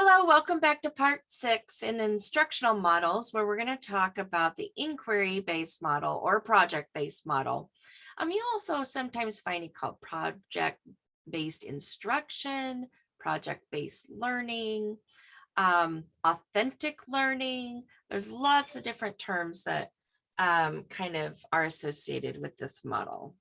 Hello, welcome back to part 6 in instructional models, where we're going to talk about the inquiry-based model or project-based model. You also sometimes find it called project-based instruction, project-based learning, authentic learning. There's lots of different terms that kind of are associated with this model.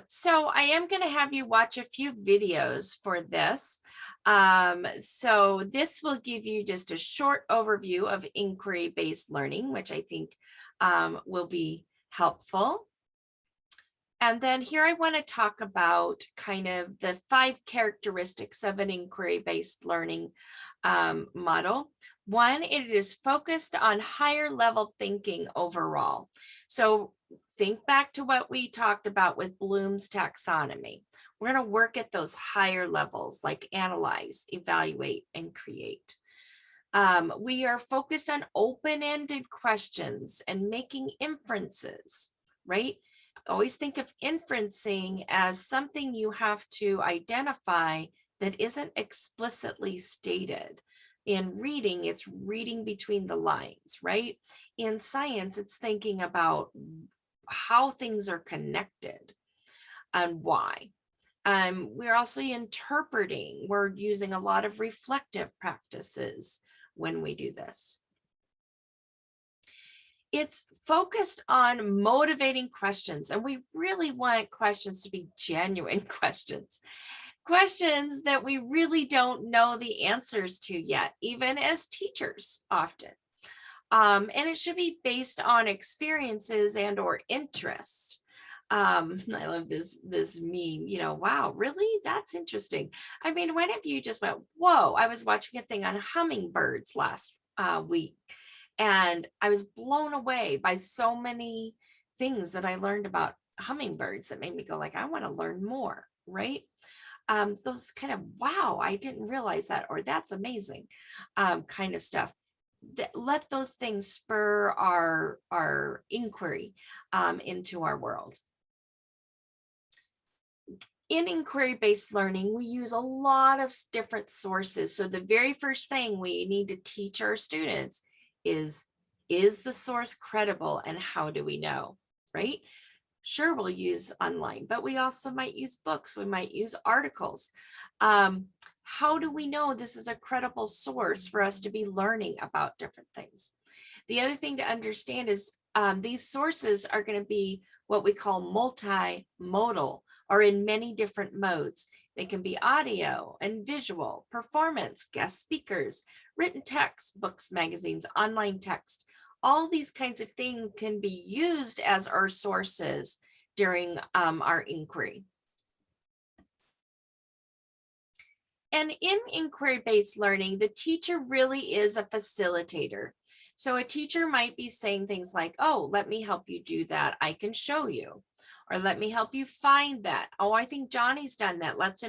So I am going to have you watch a few videos for this. So this will give you just a short overview of inquiry-based learning, which I think will be helpful. And then here I want to talk about kind of the 5 characteristics of an inquiry-based learning model. One, it is focused on higher level thinking overall. So think back to what we talked about with Bloom's taxonomy. We're going to work at those higher levels like analyze, evaluate, and create. We are focused on open-ended questions and making inferences, right? Always think of inferencing as something you have to identify that isn't explicitly stated. In reading, it's reading between the lines, right? In science, it's thinking about how things are connected and why. We're also interpreting. We're using a lot of reflective practices when we do this. It's focused on motivating questions, and we really want questions to be genuine questions that we really don't know the answers to yet, even as teachers often. And it should be based on experiences and or interest. I love this meme, wow, really? That's interesting. I mean, when have you just went, whoa, I was watching a thing on hummingbirds last week, and I was blown away by so many things that I learned about hummingbirds that made me go like, I want to learn more, right? Those kind of, wow, I didn't realize that, or that's amazing kind of stuff. Let those things spur our inquiry into our world. In inquiry-based learning, we use a lot of different sources. So the very first thing we need to teach our students is the source credible, and how do we know, right? Sure, we'll use online, but we also might use books. We might use articles. How do we know this is a credible source for us to be learning about different things? The other thing to understand is these sources are going to be what we call multimodal, or in many different modes. They can be audio and visual, performance, guest speakers, written text, books, magazines, online text. All these kinds of things can be used as our sources during our inquiry. And in inquiry-based learning, the teacher really is a facilitator. So a teacher might be saying things like, oh, let me help you do that. I can show you. Or let me help you find that. Oh, I think Johnny's done that. Let's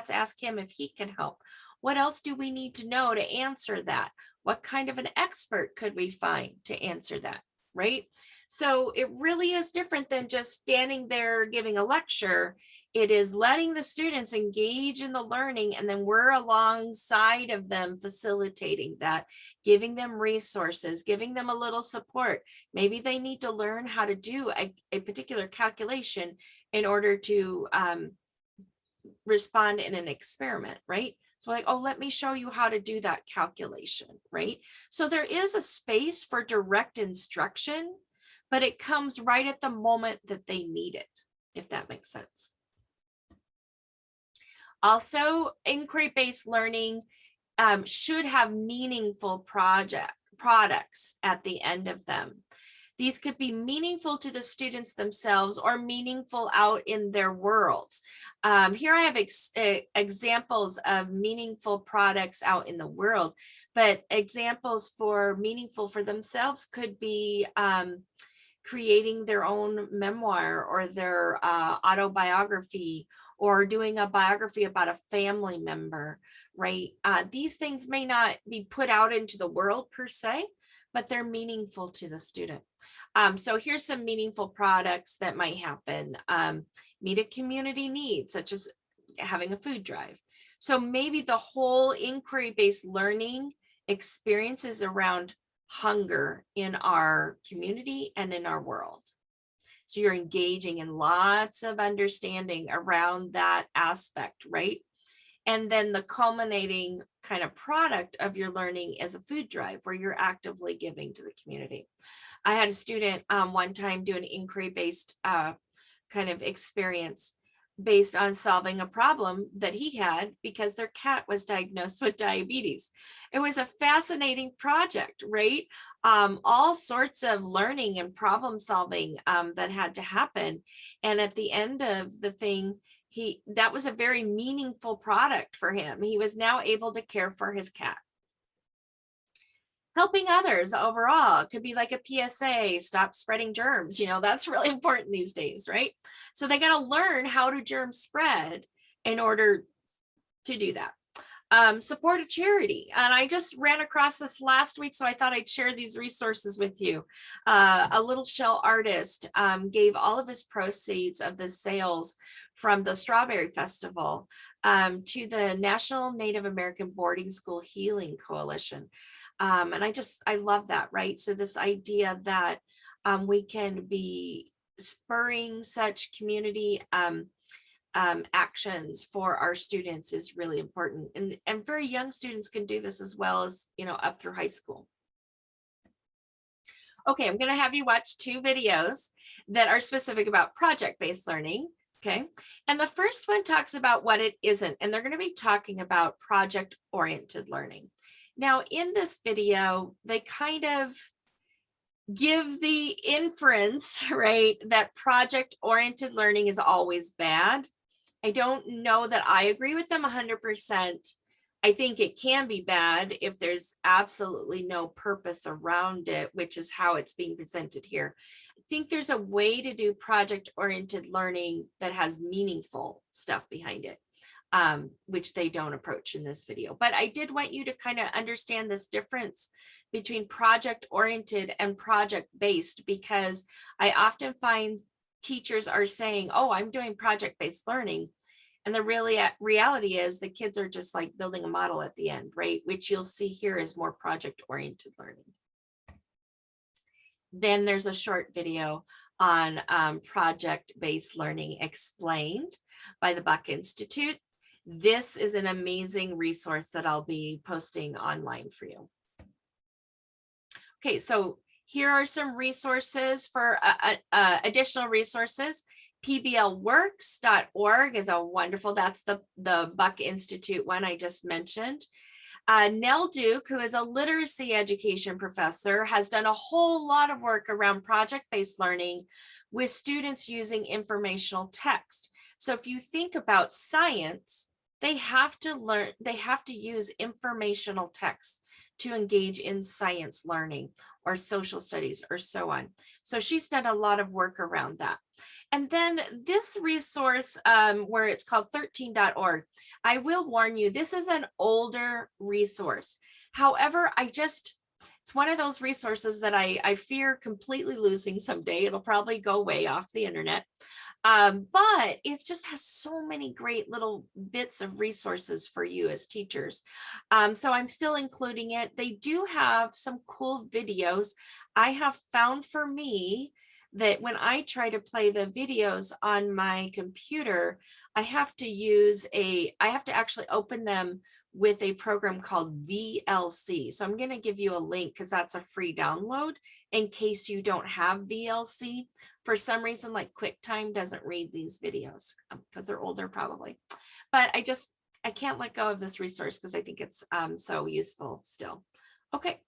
ask him if he can help. What else do we need to know to answer that? What kind of an expert could we find to answer that, right? So it really is different than just standing there giving a lecture. It is letting the students engage in the learning, and then we're alongside of them facilitating that, giving them resources, giving them a little support. Maybe they need to learn how to do a particular calculation in order to respond in an experiment, right? So like, oh, let me show you how to do that calculation, right? So there is a space for direct instruction, but it comes right at the moment that they need it, if that makes sense. Also, inquiry-based learning should have meaningful products at the end of them. These could be meaningful to the students themselves or meaningful out in their worlds. Here I have examples of meaningful products out in the world, but examples for meaningful for themselves could be creating their own memoir or their autobiography, or doing a biography about a family member, right? These things may not be put out into the world per se, but they're meaningful to the student. So here's some meaningful products that might happen. Meet a community need, such as having a food drive. So maybe the whole inquiry-based learning experiences around hunger in our community and in our world. So you're engaging in lots of understanding around that aspect, right? And then the culminating kind of product of your learning is a food drive where you're actively giving to the community. I had a student one time do an inquiry-based kind of experience based on solving a problem that he had because their cat was diagnosed with diabetes. It was a fascinating project, right? All sorts of learning and problem solving that had to happen. And at the end of the thing, that was a very meaningful product for him. He was now able to care for his cat. Helping others overall could be like a PSA, stop spreading germs. That's really important these days, right? So they got to learn how do germs spread in order to do that. Support a charity. And I just ran across this last week, so I thought I'd share these resources with you. A little shell artist gave all of his proceeds of the sales from the Strawberry Festival to the National Native American Boarding School Healing Coalition. And I love that, right? So this idea that we can be spurring such community actions for our students is really important. And very young students can do this as well as, up through high school. Okay, I'm going to have you watch 2 videos that are specific about project-based learning. Okay, and the first one talks about what it isn't, and they're going to be talking about project-oriented learning. Now, in this video, they kind of give the inference, right, that project-oriented learning is always bad. I don't know that I agree with them 100%. I think it can be bad if there's absolutely no purpose around it, which is how it's being presented here. I think there's a way to do project-oriented learning that has meaningful stuff behind it, which they don't approach in this video. But I did want you to kind of understand this difference between project-oriented and project-based, because I often find teachers are saying, oh, I'm doing project-based learning. And the reality is the kids are just like building a model at the end, right? Which you'll see here is more project-oriented learning. Then there's a short video on project-based learning explained by the Buck Institute. This is an amazing resource that I'll be posting online for you. Okay, so here are some resources for additional resources. pblworks.org is a wonderful, that's the Buck Institute one I just mentioned. Nell Duke, who is a literacy education professor, has done a whole lot of work around project-based learning with students using informational text. So if you think about science, they have to use informational text to engage in science learning or social studies or so on. So she's done a lot of work around that. And then this resource where it's called 13.org, I will warn you, this is an older resource. However, it's one of those resources that I fear completely losing someday. It'll probably go way off the internet. But it just has so many great little bits of resources for you as teachers. So I'm still including it. They do have some cool videos. I have found for me that when I try to play the videos on my computer, I have to actually open them with a program called VLC. So I'm going to give you a link because that's a free download in case you don't have VLC. For some reason, like QuickTime doesn't read these videos because they're older probably. But I can't let go of this resource because I think it's so useful still. Okay.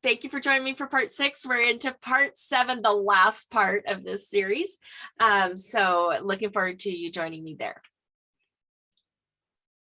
Thank you for joining me for part 6. We're into part 7, the last part of this series. So looking forward to you joining me there.